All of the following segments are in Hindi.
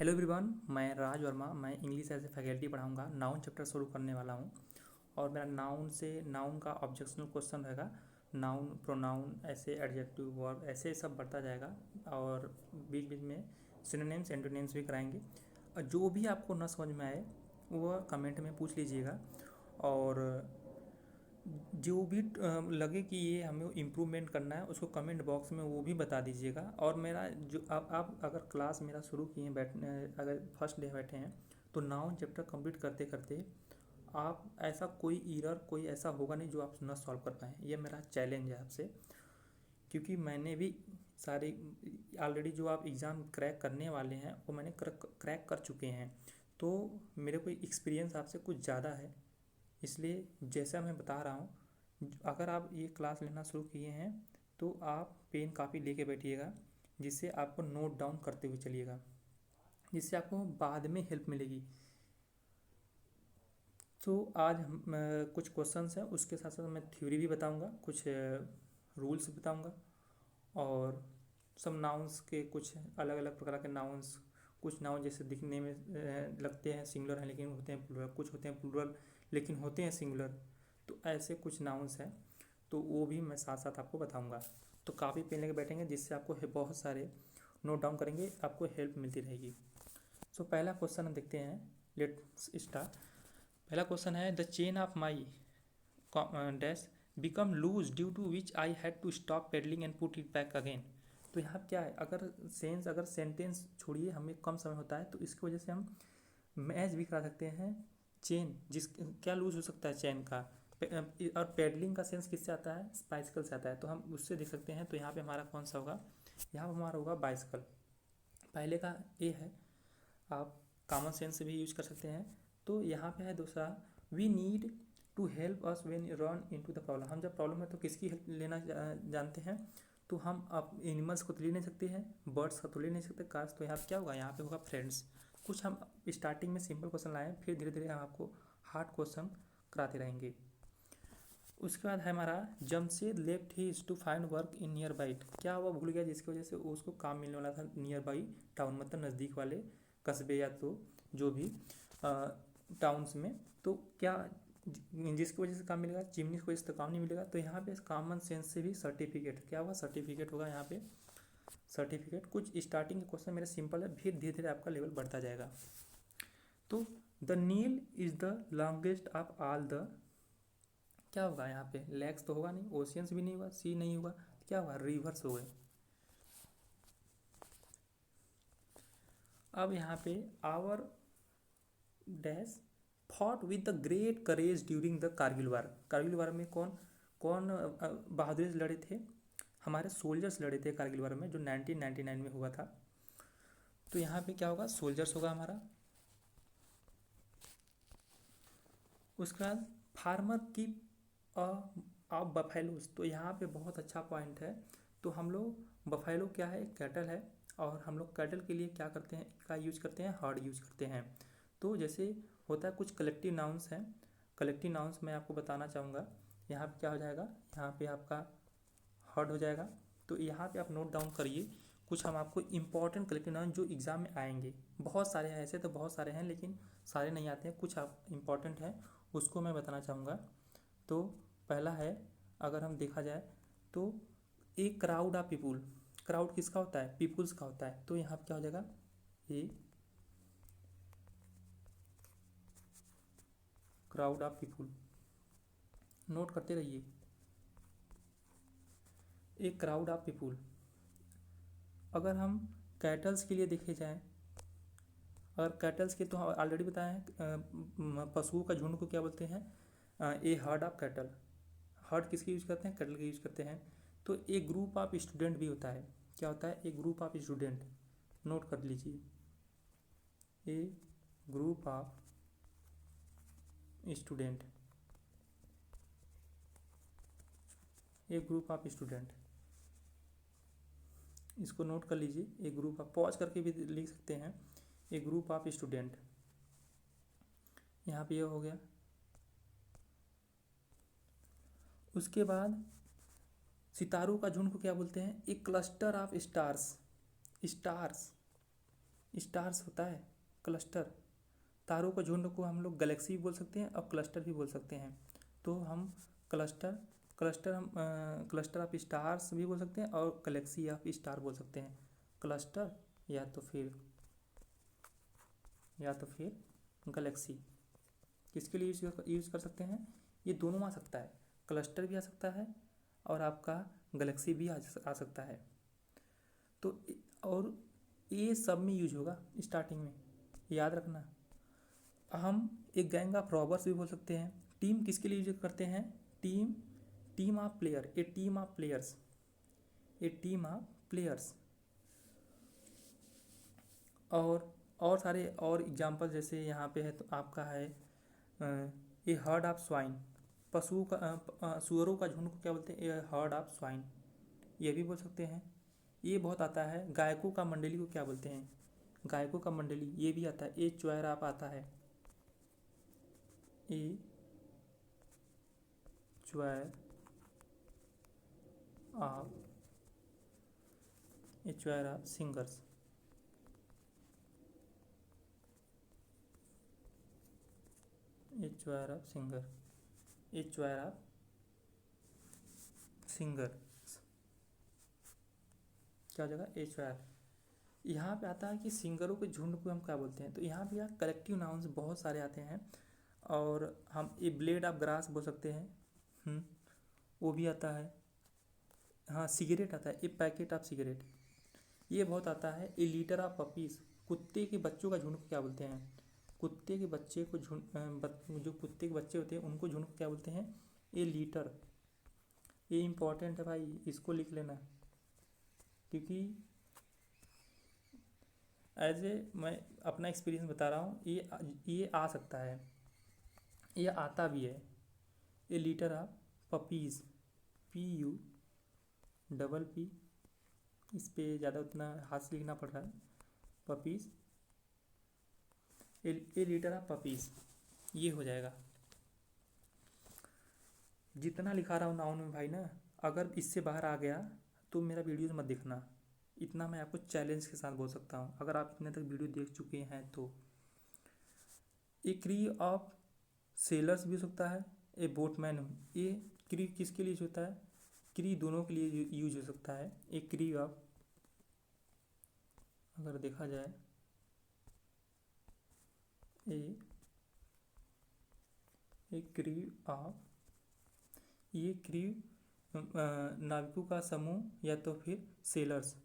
हेलो एवरीवन, मैं राज वर्मा। मैं इंग्लिश एज ए फैकल्टी पढ़ाऊंगा। नाउन चैप्टर शुरू करने वाला हूं और मेरा नाउन से नाउन का ऑब्जेक्शनल क्वेश्चन रहेगा। नाउन, प्रोनाउन, ऐसे एडजेक्टिव, वर्ब, ऐसे सब बढ़ता जाएगा और बीच बीच में सिनोनिम्स एंटोनिम्स भी कराएंगे। और जो भी आपको ना समझ में आए वह कमेंट में पूछ लीजिएगा और जो भी लगे कि ये हमें इम्प्रूवमेंट करना है उसको कमेंट बॉक्स में वो भी बता दीजिएगा। और मेरा जो आप अगर क्लास मेरा शुरू किए हैं, बैठने अगर फर्स्ट डे बैठे हैं तो नाउन चैप्टर कंप्लीट करते करते आप ऐसा कोई एरर कोई ऐसा होगा नहीं जो आप न सॉल्व कर पाएँ। ये मेरा चैलेंज है आपसे, क्योंकि मैंने भी सारे ऑलरेडी जो आप एग्ज़ाम क्रैक करने वाले हैं वो मैंने क्रैक कर चुके हैं, तो मेरे को एक्सपीरियंस आपसे कुछ ज़्यादा है। इसलिए जैसा मैं बता रहा हूँ, अगर आप ये क्लास लेना शुरू किए हैं तो आप पेन कापी लेके बैठिएगा, जिससे आपको नोट डाउन करते हुए चलिएगा, जिससे आपको बाद में हेल्प मिलेगी। तो आज हम कुछ क्वेश्चंस हैं, उसके साथ साथ मैं थ्योरी भी बताऊंगा, कुछ रूल्स बताऊंगा और सब नाउन्स के कुछ अलग अलग प्रकार के नाउन्स। कुछ नाउन जैसे दिखने में लगते हैं सिंगुलर हैं लेकिन होते हैं प्लूरल, कुछ होते हैं प्लूरल लेकिन होते हैं सिंगुलर। तो ऐसे कुछ नाउन्स हैं, तो वो भी मैं साथ साथ आपको बताऊंगा। तो काफ़ी पेन लेके बैठेंगे, जिससे आपको बहुत सारे नोट डाउन करेंगे, आपको हेल्प मिलती रहेगी। सो पहला क्वेश्चन हम देखते हैं। Let's start. पहला क्वेश्चन है, the chain of my dash become loose due to which I had to stop pedalling and put it back again. तो यहाँ क्या है, अगर सेंटेंस छोड़िए हमें कम समय होता है तो इसकी वजह से हम मैच भी करा सकते हैं। चेन जिस क्या लूज हो सकता है चेन का, और पेडलिंग का सेंस किससे आता है, बाइसिकल से आता है, तो हम उससे देख सकते हैं। तो यहाँ पे हमारा कौन सा होगा, यहाँ पे हमारा होगा बाइसिकल। पहले का ए है, आप कॉमन सेंस से भी यूज कर सकते हैं। तो यहाँ पे है दूसरा, we need to help us when run into the problem. हम जब प्रॉब्लम है तो किसकी हेल्प लेना जानते हैं, तो हम अब एनिमल्स को तो ले नहीं सकते हैं, बर्ड्स का तो ले नहीं सकते, कार्स। तो यहाँ पे क्या होगा, यहाँ पे होगा फ्रेंड्स। कुछ हम स्टार्टिंग में सिंपल क्वेश्चन लाएँ, फिर धीरे धीरे हम आपको हार्ड क्वेश्चन कराते रहेंगे। उसके बाद है हमारा, Jamshed left he to find work in nearby. क्या हुआ, भूल गया, जिसकी वजह से उसको काम मिलने वाला था नियर बाई टाउन, मतलब नज़दीक वाले कस्बे या तो जो भी टाउन्स में। तो क्या जिसकी वजह से काम मिलेगा, चिमनी की वजह से तो काम नहीं मिलेगा। तो यहाँ पे कॉमन सेंस से भी सर्टिफिकेट, क्या होगा, सर्टिफिकेट होगा यहाँ पे सर्टिफिकेट। कुछ स्टार्टिंग के क्वेश्चन मेरे सिंपल है, फिर धीरे धीरे आपका लेवल बढ़ता जाएगा। तो the Nile is the longest of all the, क्या होगा यहाँ पे, लेक्स तो होगा नहीं, ओशियंस भी नहीं होगा, सी नहीं होगा, तो क्या होगा, रिवर्स हो गए। अब यहाँ पे our dash fought with the great courage during the Kargil war. Kargil war में कौन कौन बहादुरी से लड़े थे, हमारे सोल्जर्स लड़े थे कारगिल वार में, जो 1999 में हुआ था। तो यहाँ पे क्या होगा, सोल्जर्स होगा हमारा। उसके बाद फार्मर की आप बफेलोज, तो यहाँ पे बहुत अच्छा पॉइंट है। तो हम लोग बफेलो क्या है, कैटल है, और हम लोग कैटल के लिए क्या करते हैं, का यूज करते हैं, हर्ड यूज करते हैं। तो जैसे होता है, कुछ कलेक्टिव नाउंस हैं, कलेक्टिव नाउंस मैं आपको बताना चाहूँगा। यहाँ पे क्या हो जाएगा, यहाँ पे आपका हर्ड हो जाएगा। तो यहाँ पे आप नोट डाउन करिए, कुछ हम आपको इंपॉर्टेंट कलेक्टिव नाउन जो एग्जाम में आएंगे। बहुत सारे हैं, ऐसे तो बहुत सारे हैं लेकिन सारे नहीं आते हैं, कुछ आप इंपॉर्टेंट हैं उसको मैं बताना चाहूँगा। तो पहला है, अगर हम देखा जाए तो a crowd of people, crowd किसका होता है, पीपुल्स का होता है। तो यहाँ पे क्या हो जाएगा, a crowd of people, note करते रहिए, ए क्राउड ऑफ पीपुल। अगर हम कैटल्स के लिए देखे जाएँ, अगर कैटल्स के तो ऑलरेडी बताया है, पशुओं का झुंड को क्या बोलते हैं, ए हर्ड ऑफ कैटल। हर्ड किसके यूज करते हैं, कैटल के यूज करते हैं। तो एक ग्रुप ऑफ स्टूडेंट भी होता है, क्या होता है, एक ग्रुप ऑफ स्टूडेंट, नोट कर लीजिए, a group of student, a group of student, इसको नोट कर लीजिए। एक ग्रुप ऑफ, पॉज करके भी लिख सकते हैं, ए ग्रुप ऑफ स्टूडेंट। यहाँ पे ये हो गया। उसके बाद सितारों का झुंड को क्या बोलते हैं, एक cluster of stars, stars stars होता है, क्लस्टर। तारों का झुंड को हम लोग गैलेक्सी भी बोल सकते हैं और क्लस्टर भी बोल सकते हैं। तो हम क्लस्टर क्लस्टर ऑफ स्टार्स भी बोल सकते हैं और गैलेक्सी ऑफ स्टार बोल सकते हैं। क्लस्टर या तो फिर गैलेक्सी किसके लिए यूज़ कर सकते हैं? ये दोनों आ सकता है, क्लस्टर भी आ सकता है और आपका गैलेक्सी भी आ सकता है। तो और ये सब में यूज होगा स्टार्टिंग में, याद रखना। हम एक गैंग ऑफ रॉबर्स भी बोल सकते हैं। टीम किसके लिए यूज करते हैं? Team of player, A team of players. और सारे और एग्जांपल जैसे यहाँ पे है तो आपका है ए हर्ड ऑफ स्वाइन, सुअरों का झुंड को क्या बोलते हैं? ए हर्ड ऑफ स्वाइन, ये भी बोल सकते हैं। ये बहुत आता है। गायकों का मंडली को क्या बोलते हैं? गायकों का मंडली, ये भी आता है। ए चॉयर ऑफ आता है, a choir of singers. A choir of singer क्या जगह? ए चॉयर। यहाँ पे आता है कि सिंगरों के झुंड को हम क्या बोलते हैं? तो यहाँ पे कलेक्टिव नाउन्स बहुत सारे आते हैं। और हम ए ब्लेड ऑफ ग्रास बोल सकते हैं, वो भी आता है। हाँ, सिगरेट आता है, ए पैकेट ऑफ सिगरेट, ये बहुत आता है। ए लीटर ऑफ पपीज़, कुत्ते के बच्चों का झुंड को क्या बोलते हैं? कुत्ते के बच्चे को जो कुत्ते के बच्चे होते हैं उनको झुंड को क्या बोलते हैं? ए लीटर। ये इम्पोर्टेंट है भाई, इसको लिख लेना, क्योंकि मैं अपना एक्सपीरियंस बता रहा हूँ। ये आ सकता है, ये आता भी है। ए लीटर ऑफ पपीज़, PUPP, इस पे ज़्यादा उतना हाथ से लिखना पड़ रहा है। Puppies, A litre of puppies, ये हो जाएगा। जितना लिखा रहा हूँ नाउन में भाई ना, अगर इससे बाहर आ गया तो मेरा वीडियोस मत देखना। इतना मैं आपको चैलेंज के साथ बोल सकता हूँ, अगर आप इतने तक वीडियो देख चुके हैं तो। ए क्री ऑफ सेलर्स भी हो सकता है, ए बोटमैन। ये क्री किसके लिए होता है? क्री दोनों के लिए यूज हो सकता है। ए क्री ऑफ, अगर देखा जाए, ए क्री ऑफ, ये क्री नाविकों का समूह या तो फिर सेलर्स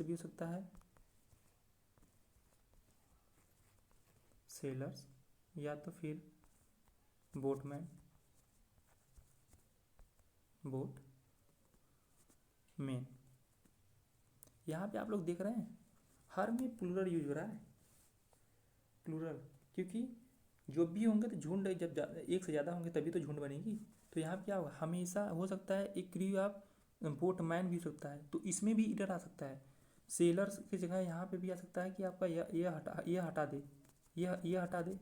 भी हो सकता है। सेलर्स या तो फिर बोटमैन, यहाँ पे आप लोग देख रहे हैं हर में प्लूरल यूज हो रहा है, प्लूरल, क्योंकि जो भी होंगे तो झुंड, जब एक से ज़्यादा होंगे तभी तो झुंड बनेगी। तो यहाँ पे क्या होगा? हमेशा हो सकता है एक क्रू ऑफ बोटमैन भी हो सकता है, तो इसमें भी इधर आ सकता है। सेलर्स की जगह यहाँ पे भी आ सकता है कि आपका ये हटा दे, ये हटा दे,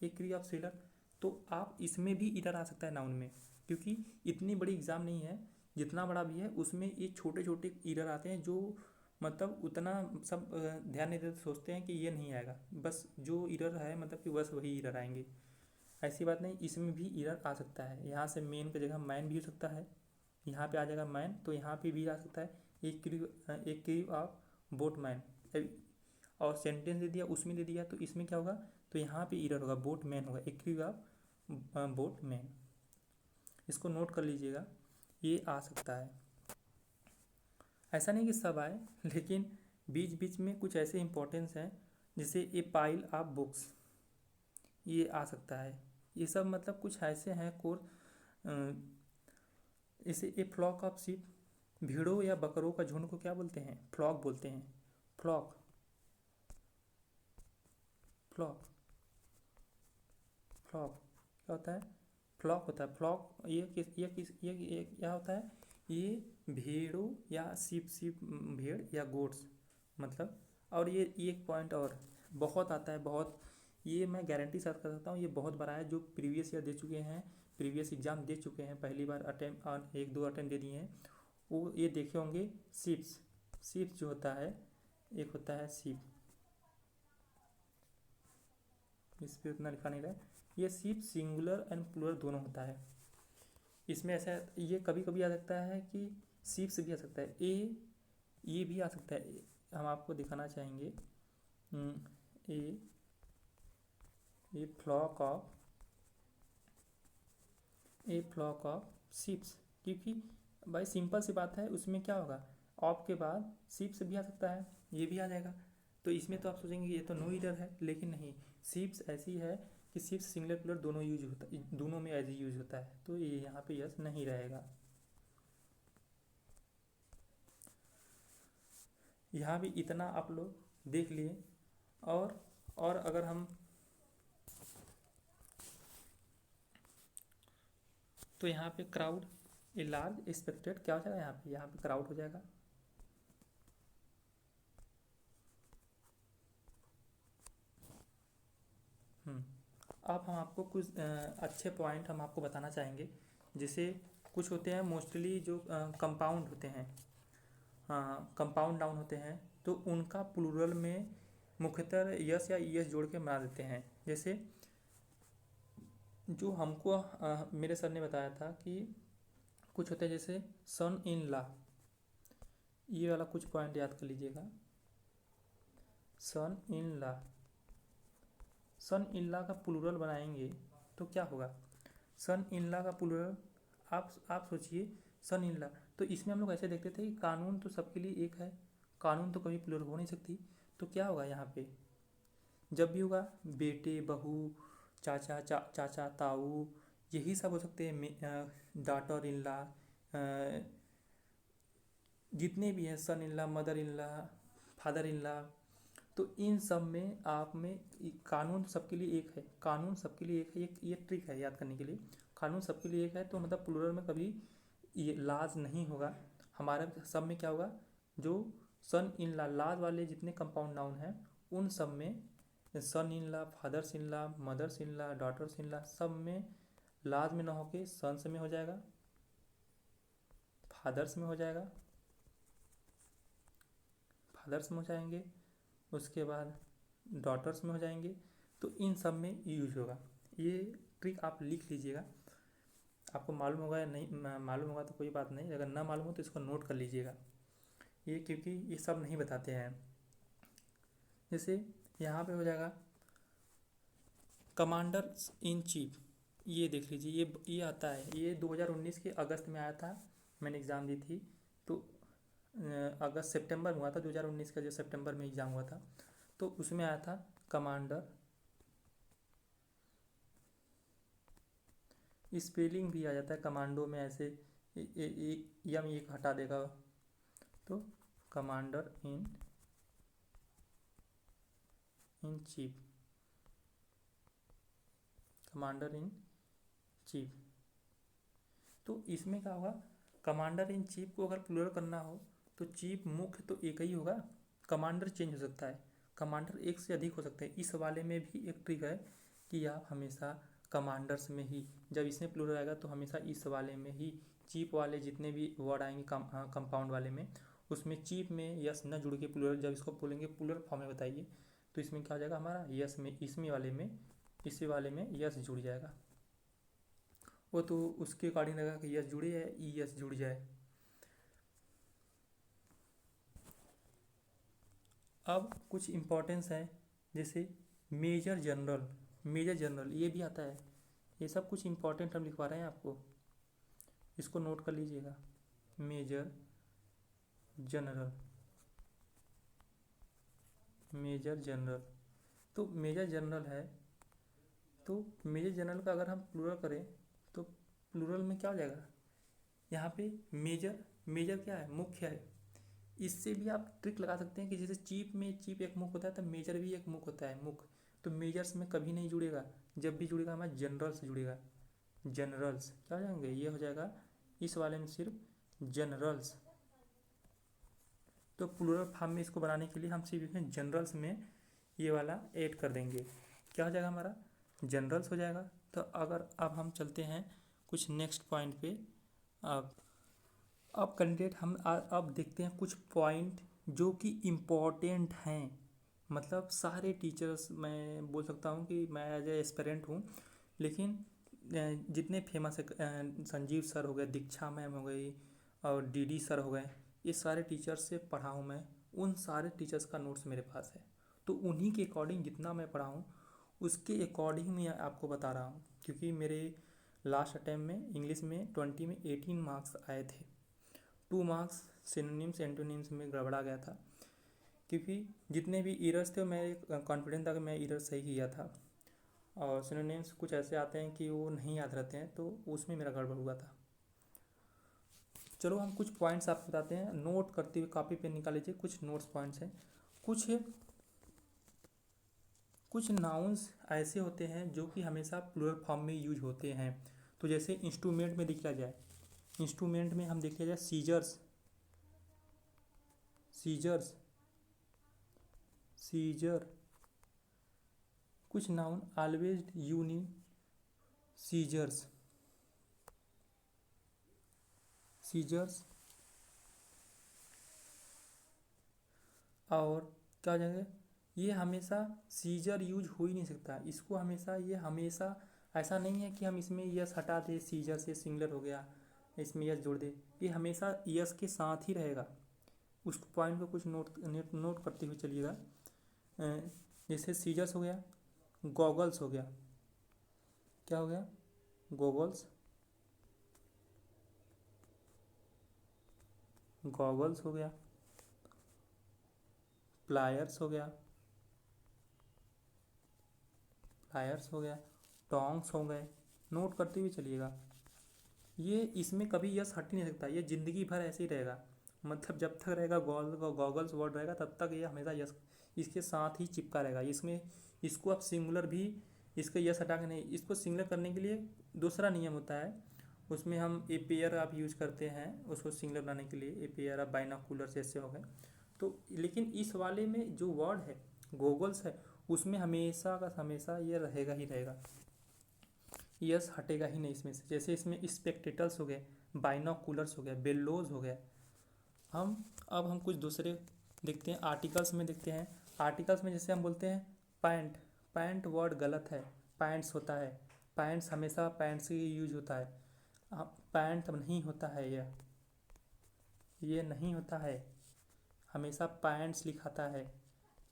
एक क्रू ऑफ सेलर। तो आप इसमें भी इधर आ सकता है नाउन में, क्योंकि इतनी बड़ी एग्जाम नहीं है, जितना बड़ा भी है उसमें ये छोटे छोटे इरर आते हैं, जो मतलब उतना सब ध्यान नहीं देते, सोचते हैं कि ये नहीं आएगा, बस जो इरर है मतलब कि बस वही इरर आएंगे। ऐसी बात नहीं, इसमें भी इरर आ सकता है। यहाँ से मेन की जगह मैन भी हो सकता है, यहाँ पे आ जाएगा मैन, तो यहाँ पे भी आ सकता है एक क्रू ऑफ बोट मैन। और सेंटेंस दे दिया, उसमें दे दिया, तो इसमें क्या होगा? तो यहाँ पे इरर होगा, बोट मैन होगा, एक क्रू ऑफ बोट मैन। इसको नोट कर लीजिएगा, ये आ सकता है। ऐसा नहीं कि सब आए, लेकिन बीच बीच में कुछ ऐसे इंपॉर्टेंस हैं, जैसे ए पाइल ऑफ बुक्स, ये आ सकता है। ये सब मतलब कुछ ऐसे हैं कोर्स। इसे ए फ्लॉक ऑफ शीप, भेड़ों या बकरों का झुंड को क्या बोलते हैं? फ्लॉक बोलते हैं। फ्लॉक, क्या होता है? फ्लॉक होता है। फ्लॉक ये क्या होता है? ये भेड़ों या सीप भेड़ या गोट्स मतलब। और ये एक पॉइंट और बहुत आता है, बहुत, ये मैं गारंटी साथ कर सकता हूँ, ये बहुत बड़ा है। जो प्रीवियस ईयर दे चुके हैं, प्रीवियस एग्जाम दे चुके हैं, पहली बार अटेम्प्ट 1-2 अटेम्प्ट दे दिए हैं, वो ये देखे होंगे। सीप्स जो होता है, एक होता है सीप, इस पर उतना लिखा नहीं रहा है। ये शिप सिंगुलर एंड प्लूरल दोनों होता है। इसमें ऐसा ये कभी कभी आ सकता है कि शिप से भी आ सकता है, ये भी आ सकता है। हम आपको दिखाना चाहेंगे ए फ्लॉक ऑफ शिप्स, क्योंकि भाई सिंपल सी बात है, उसमें क्या होगा, ऑफ के बाद शिप्स भी आ सकता है, ये भी आ जाएगा। तो इसमें तो आप सोचेंगे ये तो नो ईडर है, लेकिन नहीं, शिप्स ऐसी है कि शिप्स सिंगुलर प्लूरल दोनों यूज होता है, दोनों में एज यूज होता है, तो ये यहाँ पे यस नहीं रहेगा। यहाँ भी इतना आप लोग देख लिए। और अगर हम तो यहाँ पे क्राउड ए लार्ज एक्सपेक्टेड क्या हो जाएगा, यहाँ पे क्राउड हो जाएगा। अब हम आपको कुछ अच्छे पॉइंट हम आपको बताना चाहेंगे। जैसे कुछ होते हैं मोस्टली जो कंपाउंड होते हैं, कंपाउंड नाउन होते हैं, तो उनका प्लूरल में मुख्यतः यस या ईएस जोड़ के बना देते हैं। जैसे जो हमको मेरे सर ने बताया था कि कुछ होते हैं जैसे सन इन ला, ये वाला कुछ पॉइंट याद कर लीजिएगा। सन इन ला, सन इन ला का प्लूरल बनाएंगे तो क्या होगा, सन इन ला का प्लूरल आप सोचिए, सन इन ला, तो इसमें हम लोग ऐसे देखते थे कि कानून तो सबके लिए एक है, कानून तो कभी प्लूरल हो नहीं सकती। तो क्या होगा यहाँ पे, जब भी होगा बेटे, बहू, चाचा, ताऊ, यही सब हो सकते हैं, डॉटर इन ला, जितने भी हैं, सन in La, mother in La, father in ला, तो इन सब में आप में कानून सबके लिए एक है, कानून सबके लिए एक है, ये ट्रिक है याद करने के लिए। कानून सबके लिए एक है, तो मतलब प्लूरल में कभी ये लाज नहीं होगा। हमारे सब में क्या होगा, जो सन इन ला, लाज वाले जितने कंपाउंड नाउन हैं उन सब में son in law, fathers in law, mothers in law, daughters in law, सब में लाज में ना होके सन्स में हो जाएगा, फादर्स में हो जाएगा, फादर्स में हो जाएंगे, उसके बाद डॉटर्स में हो जाएंगे, तो इन सब में यूज होगा। ये ट्रिक आप लिख लीजिएगा, आपको मालूम होगा या नहीं मालूम होगा तो कोई बात नहीं, अगर ना मालूम हो तो इसको नोट कर लीजिएगा, ये क्योंकि ये सब नहीं बताते हैं। जैसे यहाँ पे हो जाएगा कमांडर इन चीफ, ये देख लीजिए, ये आता है, ये 2019 के अगस्त में आया था, मैंने एग्ज़ाम दी थी, तो अगस्त सितंबर में हुआ था 2019 का, जो सितंबर में एग्ज़ाम हुआ था, तो उसमें आया था कमांडर। स्पेलिंग भी आ जाता है कमांडो में ऐसे, यम एक हटा देगा, तो commander in chief, commander in chief. तो इसमें क्या होगा, कमांडर इन चीफ को अगर प्लूरल करना हो तो चीफ मुख्य तो एक ही होगा, कमांडर चेंज हो सकता है, कमांडर एक से अधिक हो सकते हैं। इस वाले में भी एक ट्रिक है कि आप हमेशा कमांडर्स में ही, जब इसमें प्लूरल आएगा तो हमेशा इस वाले में ही, चीफ वाले जितने भी वर्ड आएंगे कंपाउंड वाले में, उसमें चीफ में यस न जुड़ के प्लूरल, जब इसको बोलेंगे प्लूरल फॉर्म में बताइए, तो इसमें क्या हो जाएगा हमारा, यस में, इसमें वाले में, इसी वाले में यस जुड़ जाएगा। वो तो उसके अकॉर्डिंग रहेगा कि यस जुड़े या ई यस जुड़ जाए। अब कुछ इम्पोर्टेंस है, जैसे मेजर जनरल, मेजर जनरल ये भी आता है, ये सब कुछ इम्पोर्टेंट हम लिखवा रहे हैं आपको, इसको नोट कर लीजिएगा। मेजर जनरल, मेजर जनरल, तो मेजर जनरल है, तो मेजर जनरल का अगर हम प्लूरल करें तो प्लूरल में क्या हो जाएगा, यहाँ पे मेजर, मेजर क्या है, मुख्य है। इससे भी आप ट्रिक लगा सकते हैं कि जैसे चीफ में चीफ एक मुख होता है, तो मेजर भी एक मुख होता है, मुख, तो मेजर्स में कभी नहीं जुड़ेगा, जब भी जुड़ेगा हमारा जनरल से जुड़ेगा, जनरल्स क्या हो जाएंगे, ये हो जाएगा इस वाले में सिर्फ जनरल्स। तो प्लूरल फॉर्म में इसको बनाने के लिए हम सिर्फ इसमें जनरल्स में ये वाला ऐड कर देंगे, क्या हो जाएगा हमारा, जनरल्स हो जाएगा। तो अगर अब हम चलते हैं कुछ नेक्स्ट पॉइंट पे, अब कैंडिडेट हम अब देखते हैं कुछ पॉइंट जो कि इम्पोर्टेंट हैं, मतलब सारे टीचर्स मैं बोल सकता हूँ कि मैं एज ए एस्पिरेंट हूँ, लेकिन जितने फेमस है संजीव सर हो गए, दीक्षा मैम हो गई और डीडी सर हो गए, ये सारे टीचर्स से पढ़ा हूँ मैं। उन सारे टीचर्स का नोट्स मेरे पास है, तो उन्हीं के अकॉर्डिंग जितना मैं पढ़ा हूँ उसके अकॉर्डिंग मैं आपको बता रहा हूँ। क्योंकि मेरे लास्ट अटैम्प्ट में इंग्लिश में 20 में 18 मार्क्स आए थे, 2 मार्क्स सिनोनिम्स एंटोनिम्स में गड़बड़ा गया था। क्योंकि जितने भी इरर्स थे मैं कॉन्फिडेंट था कि मैं इरर सही किया था, और सिनोनिम्स कुछ ऐसे आते हैं कि वो नहीं याद रहते हैं, तो उसमें मेरा गड़बड़ हुआ था। चलो हम कुछ पॉइंट्स आपको बताते हैं, नोट करते हुए कॉपी पेन निकाल लीजिए। कुछ नोट्स पॉइंट्स हैं। कुछ कुछ नाउन्स ऐसे होते हैं जो कि हमेशा प्लूरल फॉर्म में यूज होते हैं। तो जैसे इंस्ट्रूमेंट में देख लिया जाए, इंस्ट्रूमेंट में हम देख लिया जाए सीजर्स, सीजर्स, सीजर। कुछ noun always uni scissors, scissors. और क्या हो जाएगा, ये हमेशा सीजर यूज हो ही नहीं सकता, इसको हमेशा ये हमेशा ऐसा नहीं है कि हम इसमें यस हटा दे, सीजर से सिंगलर हो गया, इसमें यस जोड़ दे, ये हमेशा यस के साथ ही रहेगा। उस पॉइंट को कुछ नोट करते हुए चलिएगा। जैसे सीजर्स हो गया, गॉगल्स हो गया, क्या हो गया, गॉगल्स, गॉगल्स हो गया, प्लायर्स हो गया, प्लायर्स हो गया, टोंग्स हो गए। नोट करते हुए चलिएगा। ये इसमें कभी यस हट ही नहीं सकता, ये ज़िंदगी भर ऐसे ही रहेगा। मतलब जब तक रहेगा गॉगल्स वर्ड रहेगा तब तक ये हमेशा यस इसके साथ ही चिपका रहेगा। इसमें इसको आप सिंगुलर भी इसका यस हटा के नहीं, इसको सिंगुलर करने के लिए दूसरा नियम होता है, उसमें हम ए पेयर आप यूज करते हैं उसको सिंगुलर बनाने के लिए, ए पेयर आप बाइनोकुलर जैसे हो गए। तो लेकिन इस वाले में जो वर्ड है गॉगल्स है, उसमें हमेशा का हमेशा ये रहेगा ही रहेगा, यस हटेगा ही नहीं इसमें से। जैसे इसमें स्पेक्टेटल्स हो गए, बाइनोकुलर्स हो गया, बेल्लोज हो गया। अब हम कुछ दूसरे देखते हैं, आर्टिकल्स में देखते हैं। आर्टिकल्स में जैसे हम बोलते हैं पैंट, पैंट वर्ड गलत है, पैंट्स होता है, पैंट्स हमेशा पैंट्स ही यूज होता है। पैंट नहीं होता है, ये नहीं होता है, हमेशा पैंट्स लिखाता है।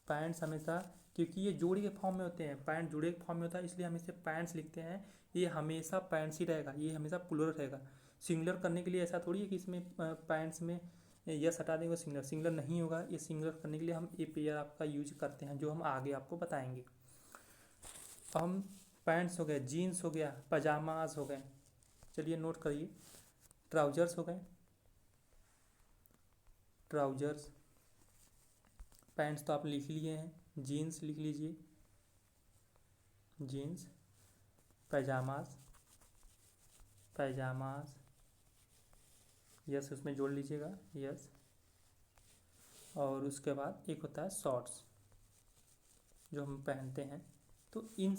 पैंट्स हमेशा, क्योंकि ये जोड़ी के फॉर्म में होते हैं, पैंट जोड़े के फॉर्म में होता है, इसलिए हम इसे पैंट्स लिखते हैं। ये हमेशा पैंट्स ही रहेगा, ये हमेशा प्लूरल रहेगा। सिंगुलर करने के लिए ऐसा थोड़ी है कि इसमें पैंट्स में यस हटा देंगे, सिंगुलर सिंगुलर नहीं होगा। ये सिंगुलर करने के लिए हम ए पेयर आपका यूज करते हैं, जो हम आगे आपको बताएंगे। हम पैंट्स हो गए, जीन्स हो गया, पजामाज हो गए। चलिए नोट करिए, ट्राउजर्स हो गए, ट्राउजर्स। पैंट्स तो आप लिख लिए हैं, जीन्स लिख लीजिए, जीन्स। पैजामाज, पैजामाज, यस उसमें जोड़ लीजिएगा, यस। और उसके बाद एक होता है शॉर्ट्स जो हम पहनते हैं। तो इन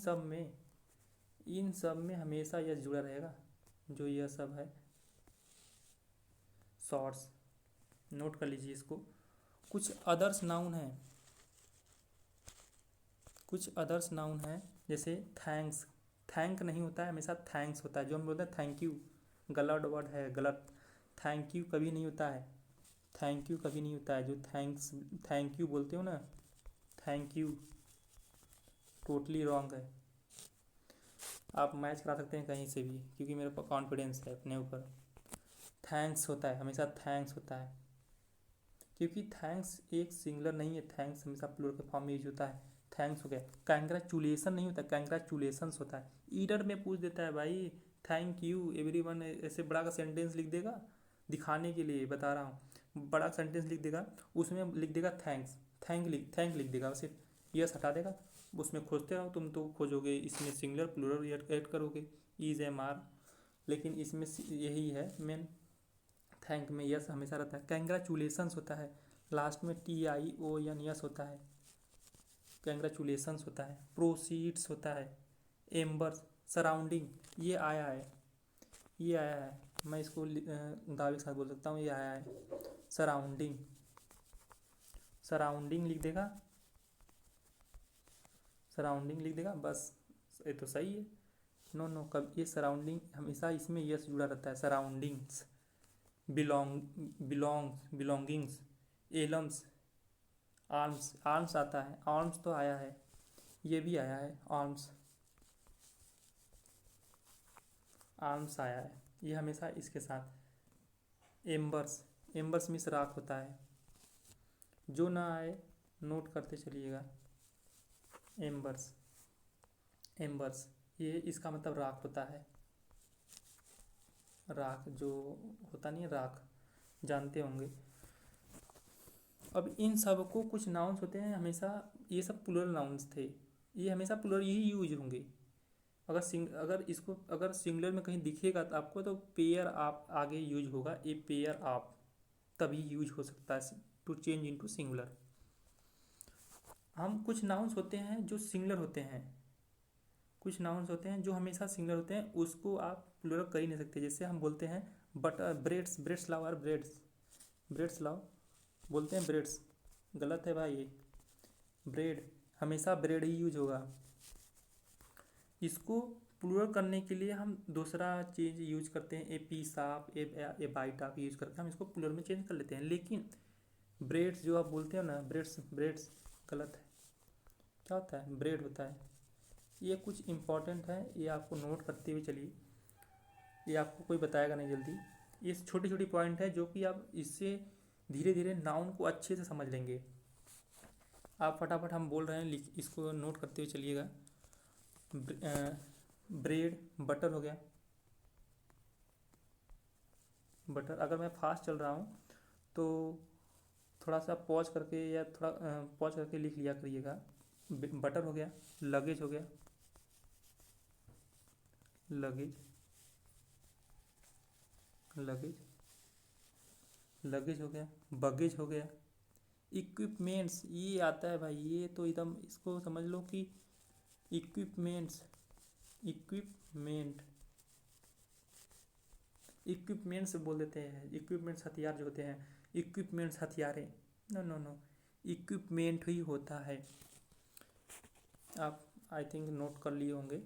सब में हमेशा यस जुड़ा रहेगा, जो यह सब है शॉर्ट्स। नोट कर लीजिए इसको। कुछ अदर्स नाउन है, कुछ अदर्स नाउन है, जैसे थैंक्स। थैंक नहीं होता है, हमेशा थैंक्स होता है। जो हम बोलते हैं थैंक यू, गलत वर्ड है, गलत। थैंक यू कभी नहीं होता है, थैंक यू कभी नहीं होता है। जो थैंक यू बोलते हो ना, थैंक यू टोटली रॉन्ग है। आप मैच करा सकते हैं कहीं से भी, क्योंकि मेरे पास कॉन्फिडेंस है अपने ऊपर। थैंक्स होता है, हमेशा थैंक्स होता है, क्योंकि थैंक्स एक सिंगुलर नहीं है, थैंक्स हमेशा प्लूरल के फॉर्म में यूज होता है। थैंक्स हो गया। कंग्रेचुलेसन नहीं होता, कंग्रेचुलेसन्स होता है। ईडर में पूछ देता है भाई थैंक यू एवरीवन, ऐसे बड़ा का सेंटेंस लिख देगा, दिखाने के लिए बता रहा हूँ, बड़ा सेंटेंस लिख देगा, उसमें लिख देगा थैंक्स, थैंक लिख देगा, सिर्फ यस हटा देगा। उसमें खोजते रहो, तुम तो खोजोगे इसमें सिंगुलर प्लूरल ऐड करोगे, ईज एम आर। लेकिन इसमें यही है मेन, थैंक में यस हमेशा रहता है। कंग्रेचुलेसन्स होता है, लास्ट में TION यस होता है, कंग्रेचुलेसन्स होता है। प्रोसीड्स होता है, एम्बर्स, सराउंडिंग, ये आया है, ये आया है, मैं इसको दावे के साथ बोल सकता हूँ, ये आया है। सराउंडिंग, सराउंडिंग लिख देगा, सराउंडिंग लिख देगा बस, ये तो सही है। नो नो, कब ये सराउंडिंग हमेशा इसमें यस जुड़ा रहता है, surroundings, belongings, Elms, arms, arms आता है, आर्म्स तो आया है, ये भी आया है, आर्म्स, आर्म्स आया है, ये हमेशा इसके साथ। एम्बर्स, एम्बर्स में राख होता है, जो ना आए नोट करते चलिएगा। एम्बर्स, एम्बर्स, ये इसका मतलब राख होता है, राख जो होता नहीं है, राख जानते होंगे। अब इन सब को कुछ नाउन्स होते हैं हमेशा, ये सब प्लूरल नाउन्स थे, ये हमेशा प्लूरल ही यूज होंगे। अगर इसको अगर सिंगुलर में कहीं दिखेगा तो आपको, तो पेयर आप आगे यूज होगा, ए पेयर आप, तभी यूज हो सकता है टू चेंज इनटू सिंगुलर। हम कुछ नाउन्स होते हैं जो सिंगुलर होते हैं, कुछ नाउन्स होते हैं जो हमेशा सिंगुलर होते हैं, उसको आप प्लूरल कर ही नहीं सकते। जैसे हम बोलते हैं बटर, ब्रेड्स, ब्रेड्स लाओ, और ब्रेड्स, ब्रेड्स लाओ, बोलते हैं ब्रेड्स, गलत है भाई ये, ब्रेड, हमेशा ब्रेड ही यूज होगा। इसको प्लूरल करने के लिए हम दूसरा चीज़ यूज करते हैं, ए पीस आप, ए बाइट आप यूज करके हम इसको प्लूरल में चेंज कर लेते हैं। लेकिन ब्रेड्स जो आप बोलते हो ना, ब्रेड्स, ब्रेड्स गलत है, क्या होता है, ब्रेड होता है। ये कुछ इंपॉर्टेंट है, ये आपको नोट करते हुए चलिए, ये आपको कोई बताएगा नहीं जल्दी। ये छोटी छोटी पॉइंट है जो कि आप इससे धीरे धीरे नाउन को अच्छे से समझ लेंगे। आप फटाफट हम बोल रहे हैं, लिख, इसको नोट करते हुए चलिएगा। ब्रेड, बटर हो गया, बटर। अगर मैं फास्ट चल रहा हूँ तो थोड़ा सा पॉज करके या थोड़ा पॉज करके लिख लिया करिएगा। बटर हो गया, लगेज हो गया, लगेज, लगेज, लगेज हो गया, बगेज हो गया। इक्विपमेंट्स, ये आता है भाई, ये तो एकदम इसको समझ लो कि इक्विपमेंट्स, इक्विपमेंट, इक्विपमेंट्स बोल देते हैं, इक्विपमेंट्स हथियार जो होते हैं, इक्विपमेंट्स हथियारें, नो नो नो, इक्विपमेंट ही होता है। आप आई थिंक नोट कर लिए होंगे।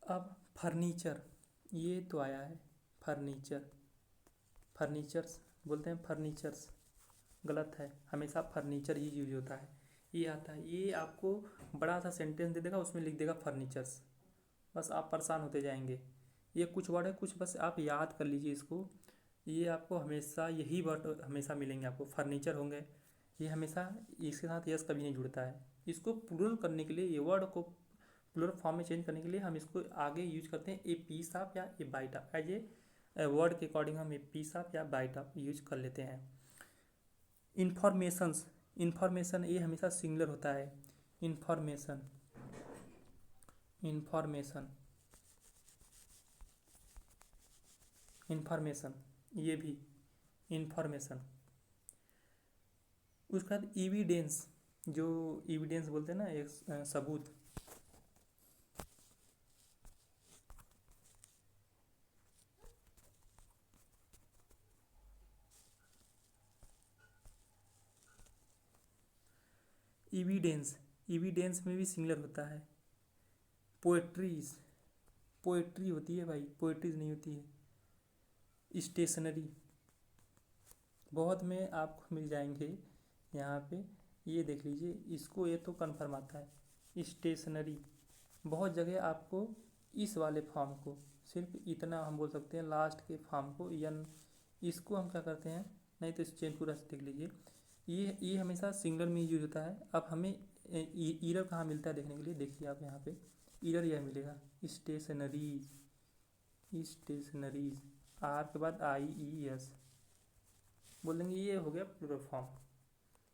अब फर्नीचर, ये तो आया है, फर्नीचर, फर्नीचर्स बोलते हैं, फर्नीचर्स गलत है, हमेशा फर्नीचर ही यूज होता है। ये आता है, ये आपको बड़ा सा सेंटेंस दे देगा, उसमें लिख देगा फर्नीचर्स, बस आप परेशान होते जाएंगे। ये कुछ वर्ड है, कुछ बस आप याद कर लीजिए इसको, ये आपको हमेशा यही वर्ड हमेशा मिलेंगे आपको, फर्नीचर होंगे, ये हमेशा, इसके साथ यस कभी नहीं जुड़ता है। इसको प्लूरल करने के लिए, ये वर्ड को प्लूरल फॉर्म में चेंज करने के लिए हम इसको आगे यूज करते हैं, ए पीस ऑफ या a bite of, as a word के अकॉर्डिंग हम ए पीस ऑफ या बाइट ऑफ यूज कर लेते हैं। इंफॉर्मेशंस, इंफॉर्मेशन ये हमेशा सिंगुलर होता है, इंफॉर्मेशन, इंफॉर्मेशन, इंफॉर्मेशन, ये भी इंफॉर्मेशन। उसके बाद एविडेंस, जो एविडेंस बोलते हैं ना, एक सबूत, एविडेंस, एविडेंस में भी सिंगुलर होता है। पोएट्रीज, पोएट्री होती है भाई, पोएट्रीज नहीं होती है। स्टेशनरी, बहुत में आपको मिल जाएंगे यहाँ पे, ये देख लीजिए, इसको ये तो कन्फर्म आता है, स्टेशनरी। बहुत जगह आपको इस वाले फॉर्म को, सिर्फ इतना हम बोल सकते हैं, लास्ट के फॉर्म को यन, इसको हम क्या करते हैं, नहीं तो इस चेन पूरा से देख लीजिए, ये हमेशा सिंगल में यूज होता है। अब हमें ईरर कहाँ मिलता है देखने के लिए, देखिए आप यहाँ पे ईरर यह मिलेगा, स्टेशनरीज, स्टेशनरीज, आर के बाद आई ई एस बोल देंगे, ये हो गया प्लूरल फॉर्म।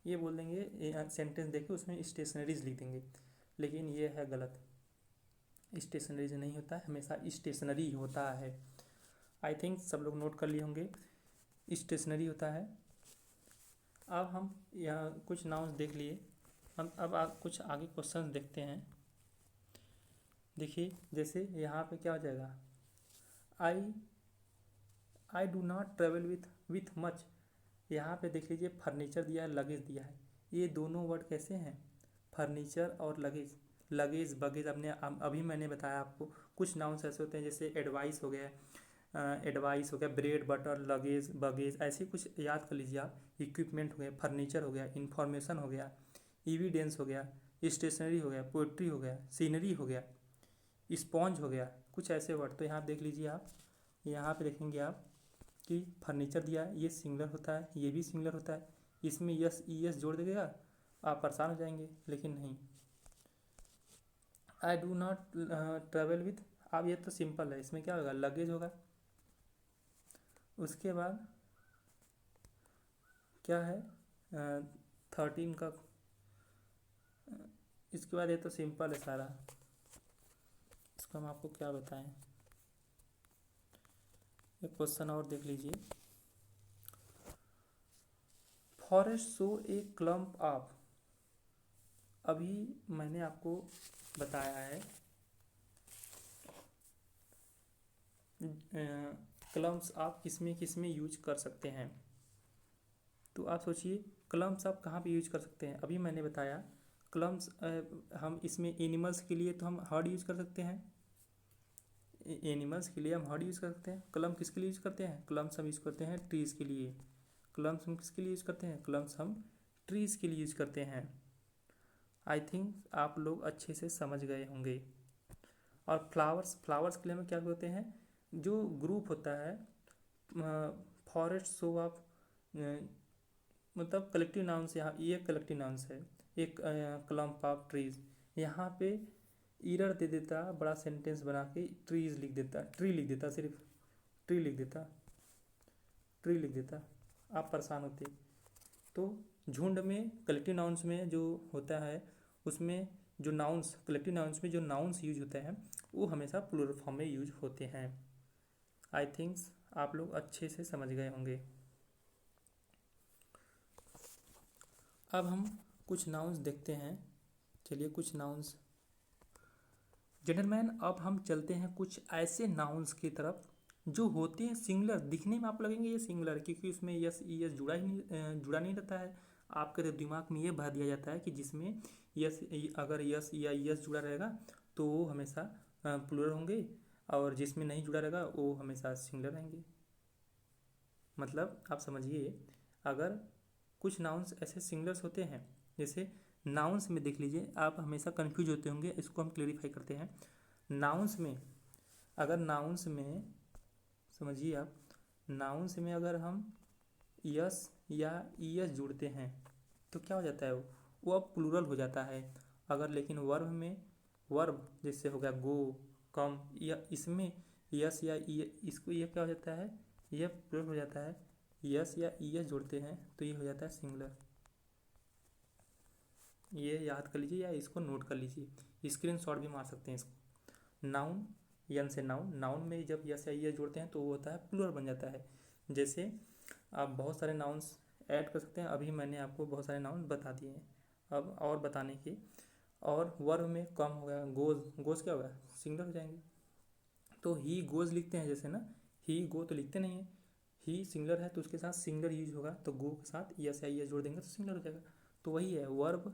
ये बोल देंगे सेंटेंस देखिए उसमें स्टेशनरीज लिख देंगे, लेकिन ये है गलत, स्टेशनरीज नहीं होता है, हमेशा स्टेशनरी होता है। आई थिंक सब लोग नोट कर लिए होंगे, स्टेशनरी होता है। अब हम यहाँ कुछ नाउन्स देख लिए, हम अब कुछ आगे क्वेश्चन देखते हैं। देखिए जैसे यहाँ पे क्या हो जाएगा, I I do not travel with much. यहाँ पे देख लीजिए फर्नीचर दिया है, लगेज दिया है। ये दोनों वर्ड कैसे हैं, फर्नीचर और लगेज। लगेज बगेज अभी मैंने बताया आपको। कुछ नाउन्स ऐसे होते हैं जैसे एडवाइस हो गया, ब्रेड बटर, लगेज बगेज, ऐसे कुछ याद कर लीजिए आप। इक्विपमेंट हो गया, फर्नीचर हो गया, इंफॉर्मेशन हो गया, एविडेंस हो गया, स्टेशनरी हो गया, पोइट्री हो गया, सीनरी हो गया, स्पॉन्ज हो गया, कुछ ऐसे वर्ड। तो यहाँ देख लीजिए आप, यहाँ पे देखेंगे आप कि फर्नीचर दिया है, ये सिंगुलर होता है, ये भी सिंगुलर होता है। इसमें यस ई एस जोड़ देगा, आप परेशान हो जाएंगे, लेकिन नहीं। आई डू नॉट ट्रेवल विथ, अब ये तो सिंपल है, इसमें क्या होगा, लगेज होगा। उसके बाद क्या है, 13 का, इसके बाद ये तो सिंपल है सारा, इसको हम आपको क्या बताएं। एक क्वेश्चन और देख लीजिए, forest show A clump of. अभी मैंने आपको बताया है क्लम्प्स आप किस में यूज कर सकते हैं। तो आप सोचिए क्लम्प्स आप कहाँ पे यूज कर सकते हैं। अभी मैंने बताया क्लम्प्स हम इसमें एनिमल्स के लिए तो हम हर्ड यूज कर सकते हैं, एनिमल्स के लिए हम हर्ड यूज कर सकते हैं। क्लम्प किसके लिए यूज करते हैं, क्लम्प्स हम यूज करते हैं ट्रीज के लिए। क्लम्प्स हम किसके लिए यूज करते हैं, क्लम्प्स हम ट्रीज के लिए यूज करते हैं। आई थिंक आप लोग अच्छे से समझ गए होंगे। और फ्लावर्स के लिए हम क्या करते हैं, जो ग्रुप होता है फॉरेस्ट शो ऑफ, मतलब कलेक्टिव नाउंस, यहाँ ये कलेक्टिव नाउंस है, एक क्लम्प ऑफ ट्रीज। यहाँ पे ईरर दे देता, बड़ा सेंटेंस बना के ट्रीज लिख देता, ट्री लिख देता, सिर्फ ट्री लिख देता, ट्री लिख देता, आप परेशान होते। तो झुंड में कलेक्टिव नाउंस में जो होता है, उसमें जो नाउंस, कलेक्टिव नाउंस में जो नाउंस यूज होते हैं वो हमेशा प्लूरल फॉर्म में यूज होते हैं। आई थिंक्स आप लोग अच्छे से समझ गए होंगे। अब हम कुछ नाउंस देखते हैं, चलिए कुछ नाउंस। जेंटलमैन अब हम चलते हैं कुछ ऐसे नाउंस की तरफ जो होते हैं सिंगुलर, दिखने में आप लगेंगे ये सिंगुलर, क्योंकि उसमें यस ई एस जुड़ा नहीं रहता है। आपके तो दिमाग में ये भर दिया जाता है कि जिसमें यस, अगर यस या यस जुड़ा रहेगा तो वो हमेशा प्लूरल होंगे, और जिसमें नहीं जुड़ा रहेगा वो हमेशा सिंगुलर रहेंगे। मतलब आप समझिए, अगर कुछ नाउन्स ऐसे सिंगुलर्स होते हैं, जैसे नाउन्स में देख लीजिए, आप हमेशा कंफ्यूज होते होंगे, इसको हम क्लेरिफाई करते हैं। नाउन्स में, अगर नाउन्स में समझिए आप, नाउन्स में अगर हम यस या ई एस जोड़ते हैं तो क्या हो जाता है, वो अब प्लूरल हो जाता है। अगर लेकिन वर्ब में, वर्ब जैसे हो गया गो, कम, या इसमें यस या ई, इसको ये क्या हो जाता है, यह प्लूरल हो जाता है। यस या ई एस जोड़ते हैं तो ये हो जाता है सिंगुलर। ये याद कर लीजिए या इसको नोट कर लीजिए, स्क्रीनशॉट भी मार सकते हैं इसको। नाउन, यन से नाउन, नाउन में जब यस या ई एस जोड़ते हैं तो वो होता है प्लूरल बन जाता है। जैसे आप बहुत सारे नाउन्स ऐड कर सकते हैं, अभी मैंने आपको बहुत सारे नाउन बता दिए हैं। अब और बताने के, और वर्ब में कम हो गया, गोज, गोज क्या होगा, सिंगुलर हो जाएंगे। तो ही गोज लिखते हैं जैसे ना, ही गो तो लिखते नहीं है, ही सिंगुलर है तो उसके साथ सिंगुलर यूज होगा, तो गो के साथ यस या ई एस जोड़ देंगे तो सिंगुलर हो जाएगा। तो वही है, वर्ब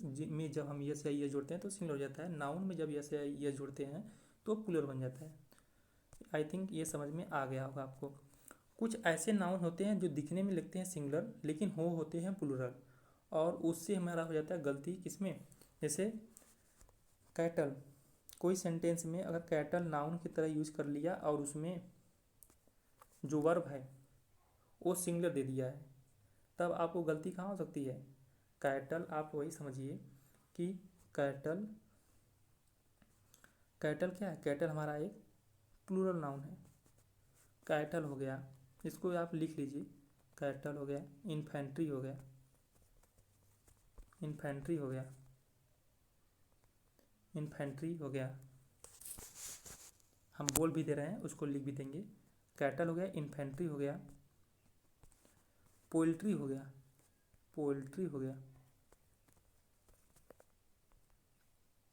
में जब हम यस या ई एस जोड़ते हैं तो सिंगुलर हो जाता है, नाउन में जब यस या ई एस जोड़ते हैं तो प्लूरल बन जाता है। आई थिंक ये समझ में आ गया होगा आपको। कुछ ऐसे नाउन होते हैं जो दिखने में लगते हैं सिंगुलर लेकिन हो होते हैं प्लूरल, और उससे हमारा हो जाता है गलती किसमें, जैसे कैटल, कोई सेंटेंस में अगर कैटल नाउन की तरह यूज कर लिया और उसमें जो वर्ब है वो सिंगुलर दे दिया है, तब आपको गलती कहाँ हो सकती है। कैटल आप वही समझिए कि कैटल, कैटल क्या है, कैटल हमारा एक प्लूरल नाउन है। कैटल हो गया, इसको आप लिख लीजिए, कैटल हो गया। इन्फेंट्री हो गया, इन्फेंट्री हो गया, इन्फेंट्री हो गया, हम बोल भी दे रहे हैं उसको लिख भी देंगे। कैटल हो गया, इन्फेंट्री हो गया, पोल्ट्री हो गया, पोल्ट्री हो गया,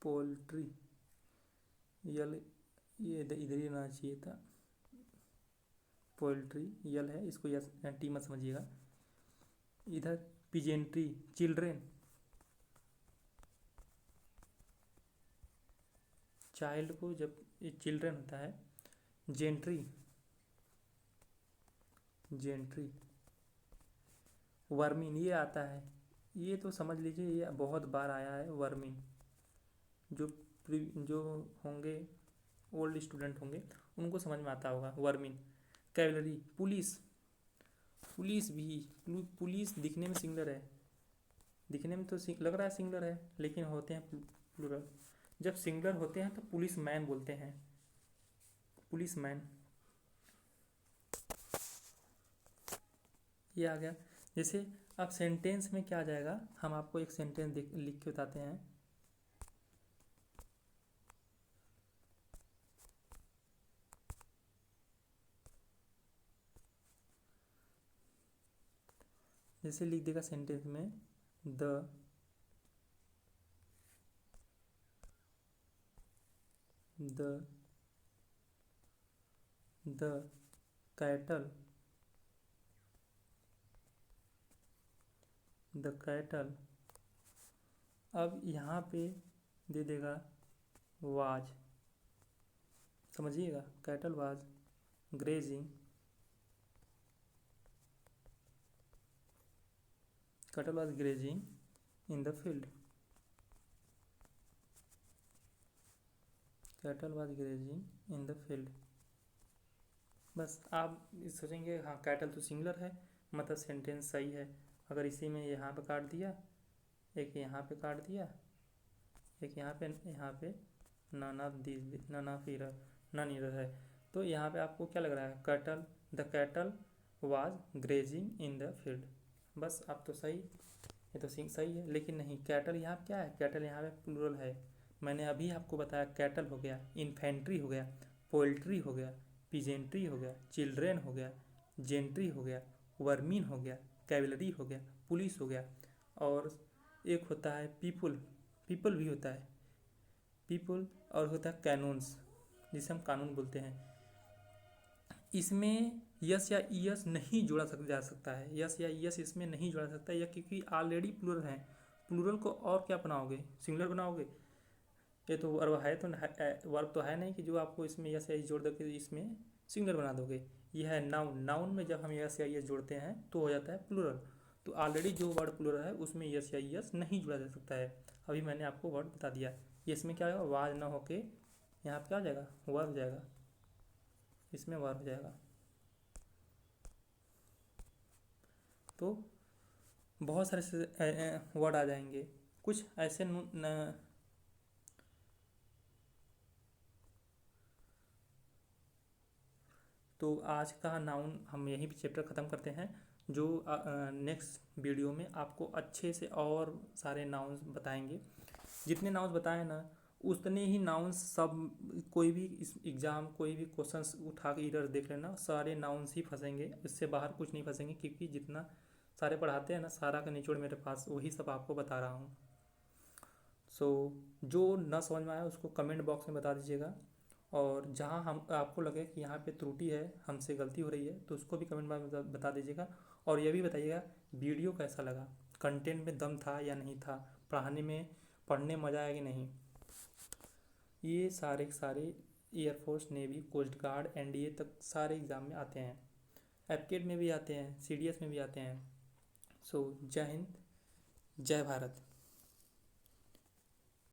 पोल्ट्री, यल, ये इधर ही रहना चाहिए था, पोल्ट्री यल है, इसको यस टी मत समझिएगा। इधर पिजेंट्री, चिल्ड्रेन, चाइल्ड को जब चिल्ड्रन होता है। जेंट्री, जेंट्री, वर्मिन ये आता है, ये तो समझ लीजिए ये बहुत बार आया है वर्मिन। जो जो होंगे ओल्ड स्टूडेंट होंगे उनको समझ में आता होगा वर्मिन। कैवलरी, पुलिस, पुलिस भी, पुलिस दिखने में सिंगुलर है, दिखने में तो लग रहा है सिंगुलर है, लेकिन होते हैं प्लूरल। जब सिंगुलर होते हैं तो पुलिस मैन बोलते हैं, पुलिस मैन, ये आ गया। जैसे अब सेंटेंस में क्या आ जाएगा, हम आपको एक सेंटेंस लिख के बताते हैं। जैसे लिख देगा सेंटेंस में, द कैटल, द कैटल, अब यहाँ पे दे देगा वाज, समझिएगा, cattle was grazing, cattle was grazing in the field, cattle was grazing in the field. बस आप सोचेंगे हाँ कैटल तो सिंगुलर है, मतलब सेंटेंस सही है। अगर इसी में यहाँ पे काट दिया, एक यहाँ पे काट दिया, एक यहाँ पे none of error, none error है, तो यहाँ पे आपको क्या लग रहा है, cattle, the cattle was grazing in the field. बस अब तो सही, ये तो सही है, लेकिन नहीं, कैटल यहाँ पे क्या है, कैटल यहाँ पे प्लूरल है। मैंने अभी आपको बताया कैटल हो गया, इन्फेंट्री हो गया, पोल्ट्री हो गया, पिजेंट्री हो गया, चिल्ड्रेन हो गया, जेंट्री हो गया, वर्मीन हो गया, कैवलरी हो गया, पुलिस हो गया, और एक होता है पीपुल, पीपल भी होता है, पीपुल, और होता है कैनून्स, जिसे हम कानून बोलते हैं। इसमें यस या ईएस नहीं जोड़ा जा सकता है, यस या ईएस इसमें नहीं जोड़ा सकता है, क्योंकि ऑलरेडी प्लूरल है। प्लूरल को और क्या बनाओगे, सिंगुलर बनाओगे, ये तो वर्ब है, तो वर्ब तो है नहीं कि जो आपको इसमें यस या ईएस जोड़ दे इसमें सिंगुलर बना दोगे। यह है नाउन, नाउन में जब हम यस या ईएस जोड़ते हैं तो हो जाता है प्लूरल। तो ऑलरेडी जो वर्ड प्लूरल है उसमें यस या ईएस नहीं जोड़ा जा सकता है। अभी मैंने आपको वर्ड बता दिया, इसमें क्या होगा, वाज ना होके यहाँ पे क्या हो जाएगा, वर्ब हो जाएगा, इसमें वर्ब हो जाएगा। तो बहुत सारे वर्ड आ जाएंगे, कुछ ऐसे तो आज का नाउन हम यहीं पे चैप्टर ख़त्म करते हैं। जो नेक्स्ट वीडियो में आपको अच्छे से और सारे नाउन्स बताएंगे। जितने नाउन्स बताए ना उतने ही नाउन्स सब, कोई भी एग्ज़ाम कोई भी क्वेश्चंस उठा के इधर देख लेना, सारे नाउन्स ही फंसेंगे, इससे बाहर कुछ नहीं फंसेंगे, क्योंकि जितना सारे पढ़ाते हैं ना सारा का निचोड़ मेरे पास वही सब आपको बता रहा हूँ। सो जो ना समझ में आया उसको कमेंट बॉक्स में बता दीजिएगा, और जहाँ हम आपको लगे कि यहाँ पे त्रुटि है, हमसे गलती हो रही है, तो उसको भी कमेंट बॉक्स में बता दीजिएगा। और ये भी बताइएगा वीडियो कैसा लगा, कंटेंट में दम था या नहीं था, पढ़ने मज़ा आया कि नहीं। ये सारे air force, navy, coast guard, NDA तक सारे एग्ज़ाम में आते हैं, एपकेट में भी आते हैं, सीडीएस में भी आते हैं। सो जय हिंद, जय भारत।